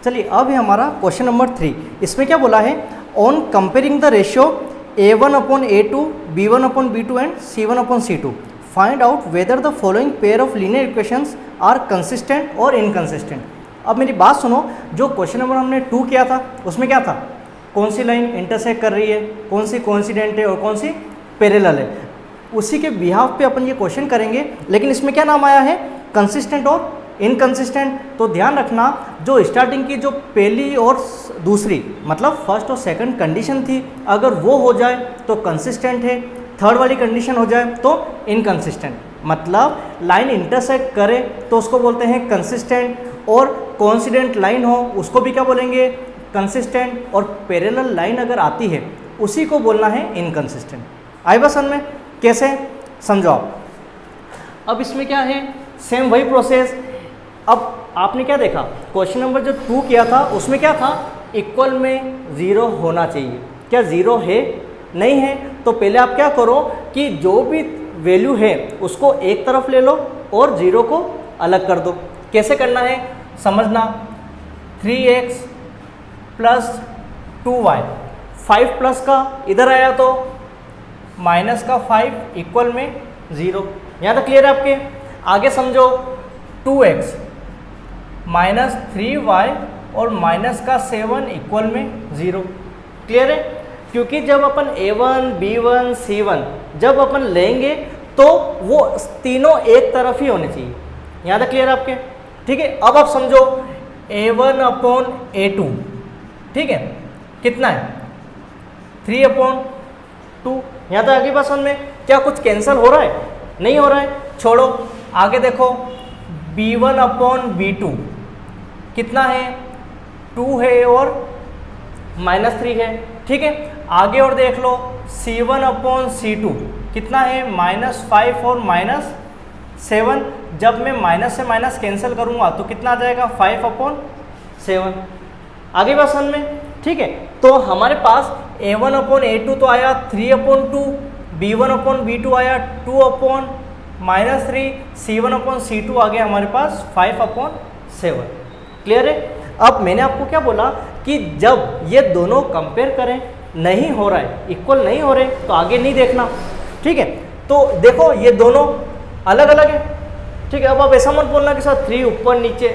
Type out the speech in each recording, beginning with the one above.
चलिए अब है हमारा क्वेश्चन नंबर 3। इसमें क्या बोला है, on comparing the ratio A1/A2, B1/B2 and C1/C2 find out whether the following pair of linear equations are consistent और इनकंसिस्टेंट। अब मेरी बात सुनो, जो क्वेश्चन नंबर हमने 2 किया था उसमें क्या था, कौन सी लाइन इंटरसेक्ट कर रही है, कौन सी कोइंसिडेंट है और कौन सी पैरेलल है, उसी के बिहाफ पे अपन ये क्वेश्चन करेंगे। लेकिन इसमें क्या नाम आया है, कंसिस्टेंट और इनकंसिस्टेंट। तो ध्यान रखना, जो स्टार्टिंग की जो पहली और दूसरी मतलब फर्स्ट और सेकंड कंडीशन थी, अगर वो हो जाए तो कंसिस्टेंट है, थर्ड वाली कंडीशन हो जाए तो इनकंसिस्टेंट। मतलब लाइन इंटरसेक्ट करे तो उसको बोलते हैं कंसिस्टेंट, और कोइंसिडेंट लाइन हो उसको भी क्या बोलेंगे, कंसिस्टेंट, और पैरेलल लाइन अगर आती है उसी को बोलना है इनकंसिस्टेंट। आई बस समझ में, कैसे समझो आप। अब इसमें क्या है, सेम वही प्रोसेस। अब आपने क्या देखा, क्वेश्चन नंबर जो 2 किया था उसमें क्या था, इक्वल में 0 होना चाहिए। क्या 0 है, नहीं है, तो पहले आप क्या करो कि जो भी वैल्यू है उसको एक तरफ ले लो और 0 को अलग कर दो। कैसे करना है समझना, 3x + 2y, 5 प्लस का इधर आया तो माइनस का 5 इक्वल में 0। यहाँ तक क्लियर है आपके। आगे समझो, 2x -3y और माइनस का 7 इक्वल में 0। क्लियर है, क्योंकि जब अपन A1, B1, C1 जब अपन लेंगे तो वो तीनों एक तरफ ही होने चाहिए। यहाँ तक क्लियर है आपके, ठीक है। अब आप समझो A1/A2, ठीक है, कितना है 3/2। यहाँ तक आगे बात समझ में, क्या कुछ कैंसिल हो रहा है, नहीं हो रहा है, छोड़ो। आगे देखो B1/B2 कितना है, 2 है और -3 है, ठीक है। आगे और देख लो C1/C2 कितना है, -5 और -7। जब मैं माइनस से माइनस कैंसिल करूंगा तो कितना आ जाएगा, 5/7। आगे बात समझ में, ठीक है। तो हमारे पास A1/A2 तो आया 3/2, B1/B2 आया 2/-3, C1/C2 आ गया हमारे पास 5/7। क्लियर है। अब मैंने आपको क्या बोला कि जब ये दोनों कंपेयर करें, नहीं हो रहा है, इक्वल नहीं हो रहे, तो आगे नहीं देखना, ठीक है। तो देखो ये दोनों अलग अलग है, ठीक है। अब आप ऐसा मत बोलना कि सर 3 ऊपर नीचे,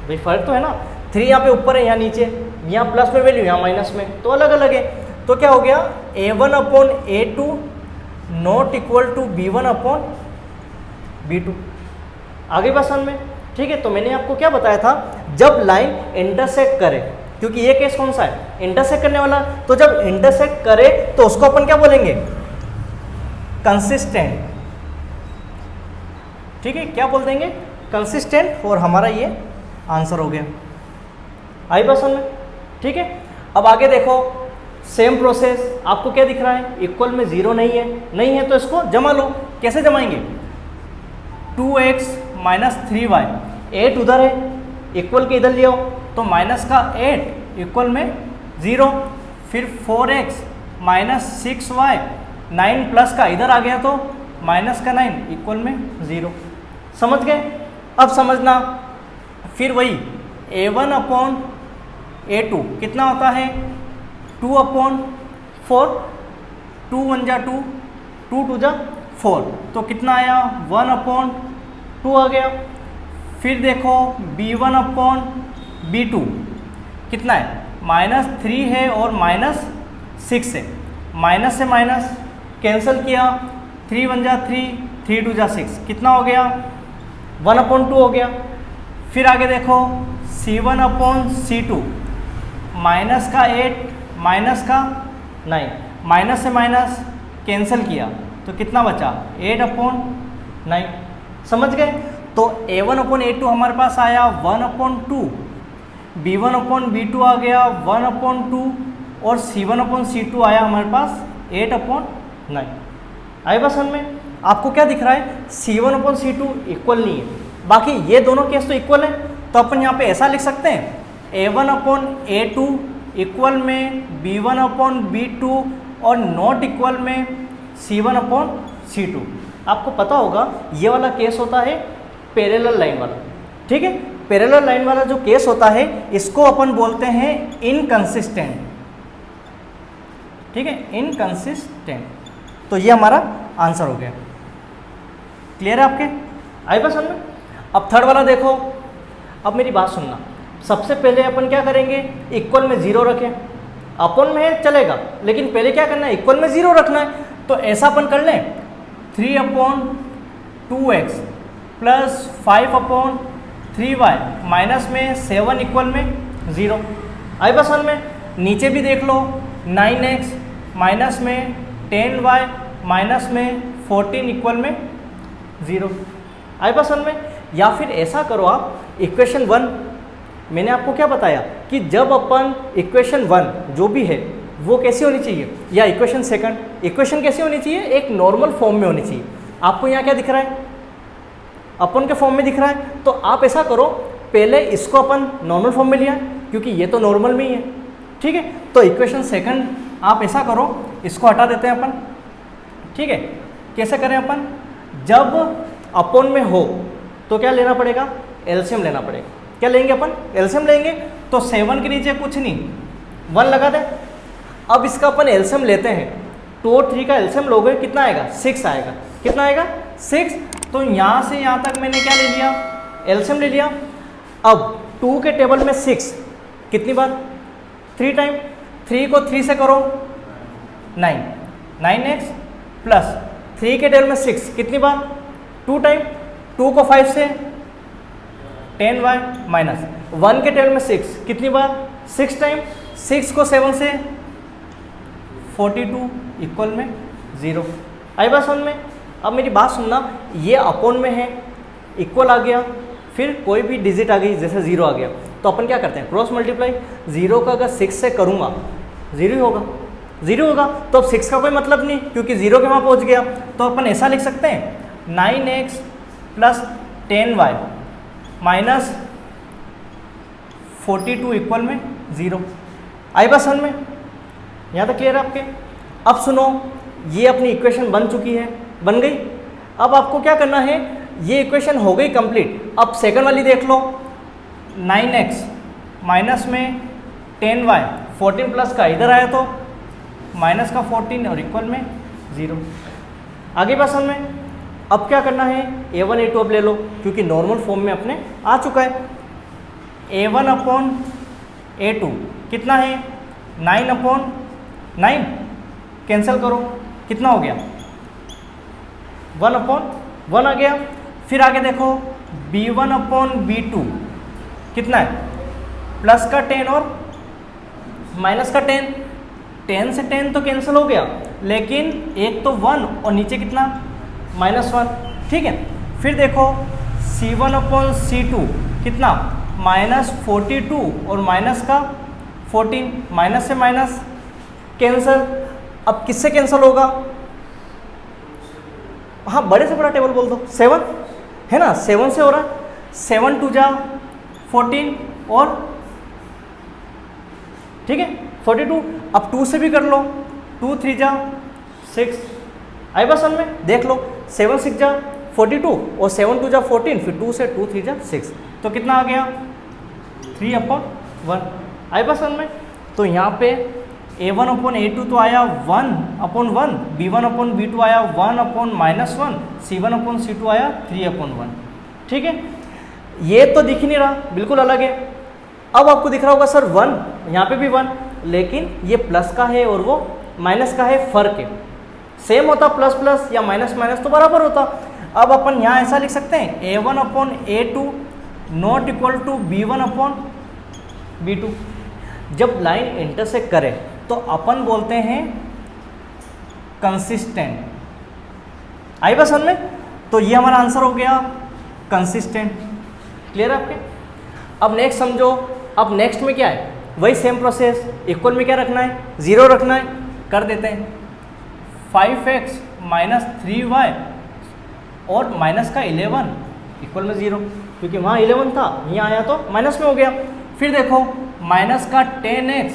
भाई फर्क तो है ना, 3 यहाँ पे ऊपर है, यहाँ नीचे, यहाँ प्लस में वैल्यू, यहाँ माइनस में, तो अलग अलग है। तो क्या हो गया, A1/A2 not equal to B1/B2। आगे बात समझ में, ठीक है। तो मैंने आपको क्या बताया था, जब लाइन इंटरसेक्ट करे, क्योंकि ये केस कौन सा है, इंटरसेक्ट करने वाला, तो जब इंटरसेक्ट करे तो उसको अपन क्या बोलेंगे, कंसिस्टेंट, ठीक है। क्या बोल देंगे, कंसिस्टेंट, और हमारा ये आंसर हो गया। आई बात समझ में, ठीक है। अब आगे देखो, सेम प्रोसेस, आपको क्या दिख रहा है, इक्वल में 0 नहीं है, नहीं है तो इसको जमा लो। कैसे जमाएंगे, 2x - 3y, 8 उधर है, इक्वल के इधर ले आओ तो माइनस का 8 इक्वल में 0, फिर 4x - 6y, 9 प्लस का इधर आ गया तो माइनस का 9 इक्वल में 0। समझ गए। अब समझना, फिर वही A1/A2 कितना होता है, 2/4, 2 1 जा 2, 2 2 जा 4, तो कितना आया, 1/2 आ गया। फिर देखो B1/B2 कितना है, -3 है और -6 है, माइनस से माइनस कैंसिल किया, 3 1 जा 3, 3 2 जा 6, कितना हो गया, 1/2 हो गया। फिर आगे देखो C1/C2 माइनस का 8, माइनस का 9, माइनस से माइनस कैंसिल किया तो कितना बचा, 8/9। समझ गए। तो A1/A2 हमारे पास आया 1/2, B1/B2 आ गया 1/2, और C1/C2 आया हमारे पास 8/9। आई बात समझ में। आपको क्या दिख रहा है, C1/C2 इक्वल नहीं है, बाकी ये दोनों केस तो इक्वल है, तो अपन यहाँ पे ऐसा लिख सकते हैं, A1/A2 इक्वल में B1/B2 और नॉट इक्वल में C1/C2। आपको पता होगा ये वाला केस होता है पैरेलल लाइन वाला, ठीक है। पैरेलल लाइन वाला जो केस होता है इसको अपन बोलते हैं इनकंसिस्टेंट, ठीक है, इनकंसिस्टेंट। तो ये हमारा आंसर हो गया। क्लियर है आपके? आई बात समझ में? अब थर्ड वाला देखो। अब मेरी बात सुनना, सबसे पहले अपन क्या करेंगे, इक्वल में जीरो रखें। अपन में चलेगा लेकिन पहले क्या करना है, इक्वल में जीरो रखना है। तो ऐसा अपन कर लें 3/2x प्लस 5/3y माइनस में 7 इक्वल में 0। आई बस वन में नीचे भी देख लो 9x माइनस में 10y माइनस में 14 इक्वल में 0। आई बस वन में, या फिर ऐसा करो आप इक्वेशन 1, मैंने आपको क्या बताया कि जब अपन इक्वेशन 1 जो भी है वो कैसी होनी चाहिए, या इक्वेशन सेकंड, इक्वेशन कैसी होनी चाहिए, एक नॉर्मल फॉर्म में होनी चाहिए। आपको यहाँ क्या दिख रहा है, अपन के फॉर्म में दिख रहा है। तो आप ऐसा करो, पहले इसको अपन नॉर्मल फॉर्म में लिया क्योंकि ये तो नॉर्मल में ही है, ठीक है। तो इक्वेशन सेकंड आप ऐसा करो, इसको हटा देते हैं अपन, ठीक है। कैसे करें अपन, जब अपन में हो तो क्या लेना पड़ेगा, एलसीएम लेना पड़ेगा। क्या लेंगे अपन, एलसीएम लेंगे। तो 7 के नीचे कुछ नहीं, 1 लगा दें। अब इसका अपन एलसीएम लेते हैं, 2 और 3 का एलसीएम लोगे कितना आएगा, 6 आएगा। कितना आएगा, 6। तो यहाँ से यहाँ तक मैंने क्या ले लिया, एलसीएम ले लिया। अब 2 के टेबल में 6 कितनी बार, 3 टाइम। 3 को 3 से करो 9, 9x प्लस 3 के टेबल में 6 कितनी बार, 2 टाइम। 2 को 5 से 10y माइनस 1 के टेबल में 6 कितनी बार, 6 टाइम। 6 को 7 से 42 इक्वल में 0। आई बात समझ में? अब मेरी बात सुनना, ये अपोन में है, इक्वल आ गया, फिर कोई भी डिजिट आ गई जैसे 0 आ गया, तो अपन क्या करते हैं, क्रॉस मल्टीप्लाई। 0 का अगर 6 से करूँगा 0 ही होगा, 0 होगा। तो अब 6 का कोई मतलब नहीं क्योंकि 0 के वहाँ पहुँच गया। तो अपन ऐसा लिख सकते हैं 9x plus 10y minus 42 equal में 0। आई बात समझ में? यहाँ तक क्लियर है आपके? अब सुनो, ये अपनी इक्वेशन बन चुकी है, बन गई। अब आपको क्या करना है, ये इक्वेशन हो गई कंप्लीट। अब सेकंड वाली देख लो, 9x माइनस में 10y, 14 प्लस का इधर आया तो माइनस का 14 और इक्वल में 0। आगे बात समझ में? अब क्या करना है, a1 a2 अब ले लो क्योंकि नॉर्मल फॉर्म में अपने आ चुका है। a1/a2 कितना है, 9/9, कैंसिल करो कितना हो गया, 1/1 आ गया। फिर आगे देखो b1/b2 कितना है, प्लस का 10 और माइनस का 10। 10 से 10 तो कैंसिल हो गया, लेकिन एक तो 1 और नीचे कितना, -1, ठीक है। फिर देखो c1/c2 कितना, -42 और माइनस का 14, माइनस से माइनस कैंसिल। अब किससे कैंसिल होगा, हाँ बड़े से बड़ा टेबल बोल दो, 7 है ना, 7 से हो रहा है। 7 2 जा 14 और ठीक है 42। अब 2 से भी कर लो, 2 3 जा 6। आई बस समझ में? देख लो 7 6 जा 42 और 7 2 जा 14, फिर 2 से 2 3 जा 6, तो कितना आ गया, 3/1। आई बस समझ में? तो यहाँ पे a1/a2 तो आया 1/1, b1/b2 आया 1/-1, c1/c2 आया 3/1, ठीक है। ये तो दिख ही नहीं रहा, बिल्कुल अलग है। अब आपको दिख रहा होगा सर 1, यहाँ पे भी 1, लेकिन ये प्लस का है और वो माइनस का है, फर्क है। सेम होता प्लस प्लस या माइनस माइनस तो बराबर होता। अब अपन यहाँ ऐसा लिख सकते हैं a1/a2 not equal to b1/b2। जब लाइन इंटरसेक्ट करे तो अपन बोलते हैं कंसिस्टेंट। आई बस समझ में? तो ये हमारा आंसर हो गया कंसिस्टेंट। क्लियर है आपके? अब नेक्स्ट समझो, अब नेक्स्ट में क्या है, वही सेम प्रोसेस, इक्वल में क्या रखना है, 0 रखना है। कर देते हैं 5x माइनस 3y और माइनस का 11 इक्वल में 0, क्योंकि वहाँ 11 था, यहाँ आया तो माइनस में हो गया। फिर देखो माइनस का 10x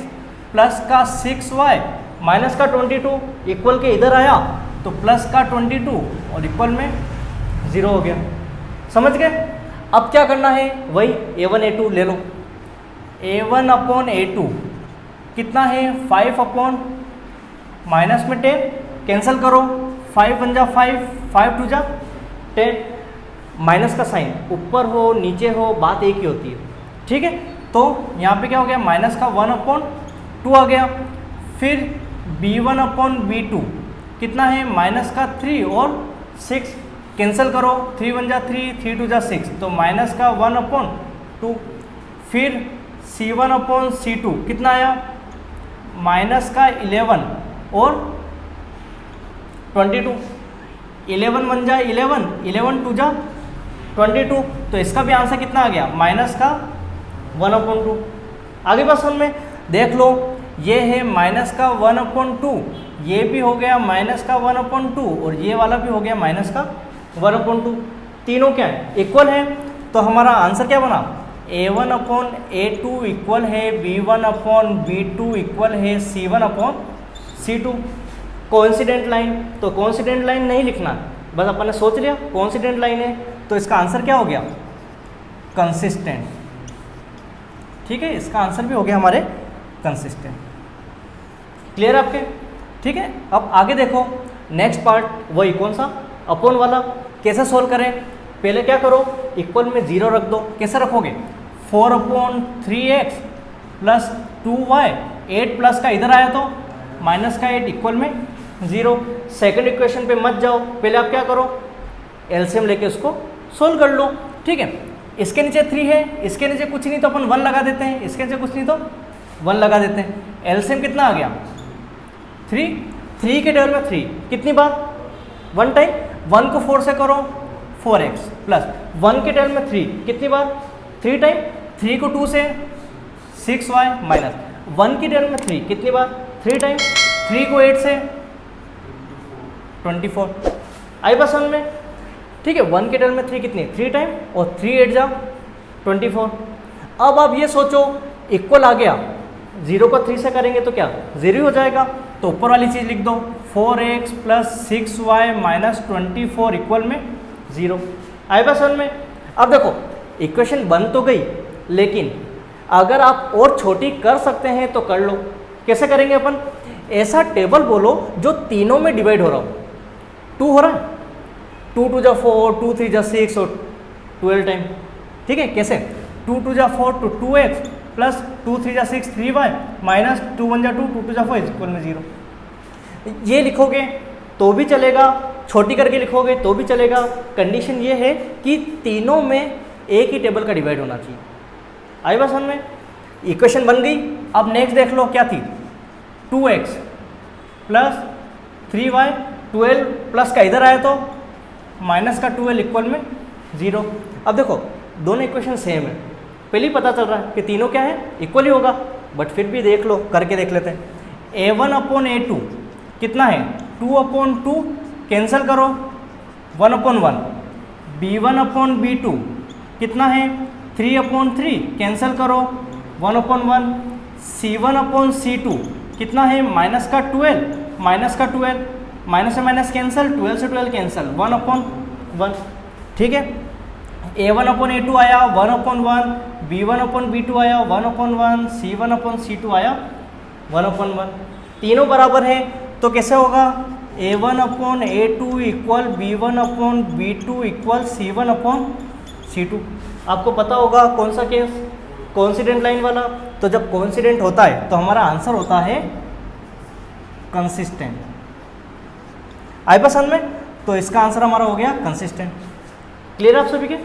प्लस का 6y माइनस का 22 इक्वल के इधर आया तो प्लस का 22 और इक्वल में 0 हो गया। समझ गए? अब क्या करना है, वही A1 A2 ले लो। A1 अपॉन A2 कितना है 5 अपॉन माइनस में 10, कैंसिल करो, 5 1 जा 5, 5 2 जा 10, माइनस का साइन ऊपर हो नीचे हो बात एक ही होती है, ठीक है। तो यहाँ पे क्या हो गया, माइनस का 1 अपॉन 2 आ गया। फिर B1 अपॉन B2 कितना है माइनस का 3 और 6, कैंसिल करो, 3 1 जा 3, 3 2 जा 6, तो माइनस का 1 अपॉन 2। फिर C1 अपॉन C2 कितना आया, माइनस का 11 और 22, 11 1 जा 11, 11 2 जा 22, तो इसका भी आंसर कितना आ गया, माइनस का 1 अपॉन 2। आगे बात समझ में देख लो, ये है माइनस का 1 अपॉन 2, ये भी हो गया माइनस का 1 अपॉन 2 और ये वाला भी हो गया माइनस का 1 अपॉन 2। तीनों क्या है, इक्वल है, तो हमारा आंसर क्या बना, A1 अपॉन A2 इक्वल है B1 अपॉन B2 इक्वल है C1 upon C2। Coincident line, तो कोइंसिडेंट लाइन नहीं लिखना, बस अपन ने सोच लिया कोइंसिडेंट लाइन है, तो इसका आंसर क्या हो गया, कंसिस्टेंट, ठीक है। इसका आंसर भी हो गया हमारे कंसिस्टेंट। क्लियर आपके, ठीक है। अब आगे देखो नेक्स्ट पार्ट, वही कौन सा, अपॉन वाला। कैसे सोल्व करें, पहले क्या करो, इक्वल में 0 रख दो। कैसे रखोगे, 4 upon 3x plus 2y, 8 plus का इधर आया तो माइनस का 8 इक्वल में 0। सेकंड इक्वेशन पे मत जाओ, पहले आप क्या करो, एलसीएम लेके उसको सोल्व कर लो, ठीक है। इसके नीचे 3 है, इसके नीचे कुछ नहीं तो अपन 1 लगा देते हैं, इसके नीचे कुछ नहीं तो 1 लगा देते हैं। एलसीएम कितना आ गया, 3, 3 के टेबल में 3 कितनी बार, 1 टाइम, 1 को 4 से करो 4x प्लस 1 के टेबल में 3 कितनी बार, 3 टाइम, 3 को 2 से 6y माइनस 1 की टेबल में 3 कितनी बार, 3 टाइम, 3 को 8 से 24। आई बात समझ में, ठीक है। 1 के टेबल में 3 कितनी, 3 टाइम और 3 8 जा 24। अब आप ये सोचो इक्वल आ गया, 0 को 3 से करेंगे तो क्या 0 हो जाएगा, तो ऊपर वाली चीज़ लिख दो, 4x plus 6y minus 24 equal में 0। आए बात समझ में। अब देखो इक्वेशन बन तो गई, लेकिन अगर आप और छोटी कर सकते हैं तो कर लो। कैसे करेंगे अपन, ऐसा टेबल बोलो जो तीनों में डिवाइड हो रहा हो, 2 हो रहा है, 2 2 जा 4, 2 3 जा 6 और 12 टाइम, ठीक है। कैसे, 2 2 जा 4 तो 2x प्लस 2 3 जा 6 3y माइनस 2 1 जा 2, 2 2 जा 4 इक्वल में 0। ये लिखोगे तो भी चलेगा, छोटी करके लिखोगे तो भी चलेगा। कंडीशन ये है कि तीनों में एक ही टेबल का डिवाइड होना चाहिए। आई बात समझ में, इक्वेशन बन गई। अब नेक्स्ट देख लो क्या थी, 2x प्लस 3y, 12 प्लस का इधर आया तो माइनस का 12 इक्वल में 0। अब देखो दोनों इक्वेशन सेम है, पहले ही पता चल रहा है कि तीनों क्या है, इक्वल ही होगा, बट फिर भी देख लो, करके देख लेते हैं। A1 अपॉन A2 कितना है, 2 अपॉन 2, कैंसिल करो, 1 अपॉन 1। B1 अपॉन B2 कितना है, 3 अपॉन 3, कैंसिल करो, 1 अपॉन 1। C1 अपॉन C2 कितना है, माइनस का 12, माइनस का 12, माइनस से माइनस कैंसिल, 12 से 12 कैंसिल, 1 अपॉन 1, ठीक है। A1 अपॉन A2 आया 1 अपॉन 1, B1 अपॉन B2 आया 1 अपॉन 1, C1 अपॉन C2 आया 1 अपॉन 1। तीनों बराबर है तो कैसे होगा, A1 upon A2 equal B1 upon B2 equal C1 upon C2। आपको पता होगा कौन सा केस, कोइंसिडेंट लाइन वाला। तो जब कोइंसिडेंट होता है तो हमारा आंसर होता है कंसिस्टेंट। आई पसंद में, तो इसका आंसर हमारा हो गया कंसिस्टेंट। क्लियर आप सभी के।